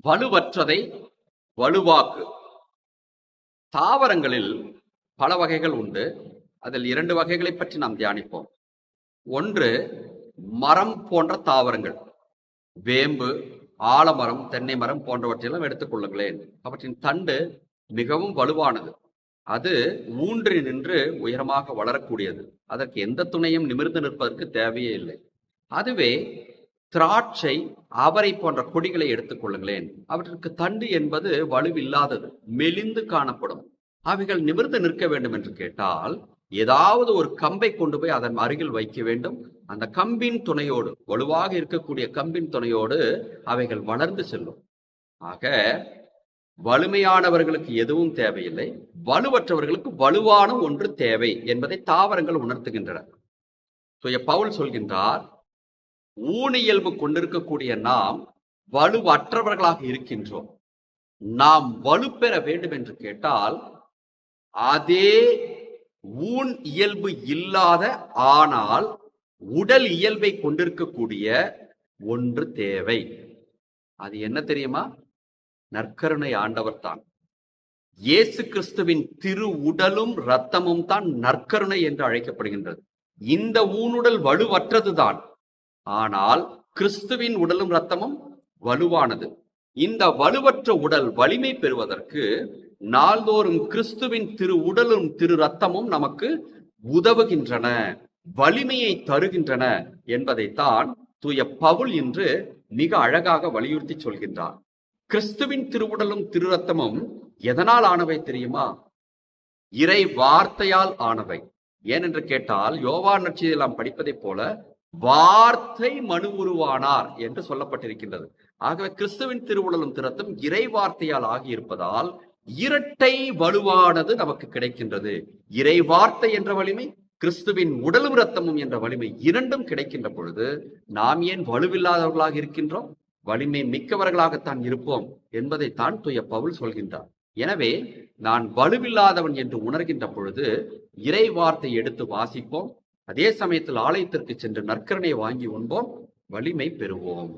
வலுவற்றதை வலுவாக்கு. தாவரங்களில் பல வகைகள் உண்டு. அதில் 2 வகைகளை பற்றி நாம் தியானிப்போம். ஒன்று மரம் போன்ற தாவரங்கள், வேம்பு, ஆலமரம், தென்னை மரம் போன்றவற்றையெல்லாம் எடுத்துக் கொள்ளுங்களேன். அவற்றின் தண்டு மிகவும் வலுவானது. அது ஊன்றி நின்று உயரமாக வளரக்கூடியது. அதற்கு எந்த துணையும் நிமிர்ந்து நிற்பதற்கு தேவையே இல்லை. அதுவே திராட்சை, அவரை போன்ற கொடிகளை எடுத்துக் கொள்ளுங்களேன். அவற்றிற்கு தண்டு என்பது வலுவில்லாதது, மெலிந்து காணப்படும். அவைகள் நிமிர்ந்து நிற்க வேண்டும் என்று கேட்டால் ஏதாவது ஒரு கம்பை கொண்டு போய் அதன் அருகில் வைக்க வேண்டும். அந்த கம்பின் துணையோடு, வலுவாக இருக்கக்கூடிய கம்பின் துணையோடு அவைகள் வளர்ந்து செல்லும். ஆக வலிமையானவர்களுக்கு எதுவும் தேவையில்லை, வலுவற்றவர்களுக்கு வலுவான ஒன்று தேவை என்பதை தாவரங்கள் உணர்த்துகின்றன. பவுல் சொல்கின்றார், ஊனியல்பு கொண்டிருக்கக்கூடிய நாம் வலுவற்றவர்களாக இருக்கின்றோம். நாம் வலுப்பெற வேண்டும் என்று கேட்டால் அதே ஊன் இயல்பு இல்லாத ஆனால் உடல் இயல்பை கொண்டிருக்கக்கூடிய ஒன்று தேவை. அது என்ன தெரியுமா? நற்கருணை ஆண்டவர் தான். இயேசு கிறிஸ்துவின் திரு உடலும் இரத்தமும் தான் நற்கருணை என்று அழைக்கப்படுகின்றது. இந்த ஊனுடல் வலுவற்றதுதான், ஆனால் கிறிஸ்துவின் உடலும் இரத்தமும் வலுவானது. இந்த வலுவற்ற உடல் வலிமை பெறுவதற்கு நாள்தோறும் கிறிஸ்துவின் திரு உடலும் திரு இரத்தமும் நமக்கு உதவுகின்றன, வலிமையை தருகின்றன என்பதைத்தான் தூய பவுல் இன்று மிக அழகாக வலியுறுத்தி சொல்கின்றார். கிறிஸ்துவின் திருவுடலும் திரு இரத்தமும் எதனால் ஆனவை தெரியுமா? இறை வார்த்தையால் ஆனவை. ஏனென்று கேட்டால் யோவான் நற்செய்தியில் நாம் படிப்பதைப் போல வார்த்தை மனு உருவானார் என்று சொல்லப்பட்டிருக்கின்றது. ஆகவே கிறிஸ்துவின் திருவுடலும் திரு இரத்தம் இறை வார்த்தையால் ஆகியிருப்பதால் இரட்டை வலுவானது நமக்கு கிடைக்கின்றது. இறை வார்த்தை என்ற வலிமை, கிறிஸ்துவின் உடலும் இரத்தமும் என்ற வலிமை, இரண்டும் கிடைக்கின்ற பொழுது நாம் ஏன் வலுவில்லாதவர்களாக இருக்கின்றோம்? வலிமை மிக்கவர்களாகத்தான் இருப்போம் என்பதைத்தான் தூய பவுல் சொல்கின்றார். எனவே நான் வலுவில்லாதவன் என்று உணர்கின்ற பொழுது இறை வார்த்தை எடுத்து வாசிப்போம், அதே சமயத்தில் ஆலயத்திற்கு சென்று நற்கருணை வாங்கி உண்போம், வலிமை பெறுவோம்.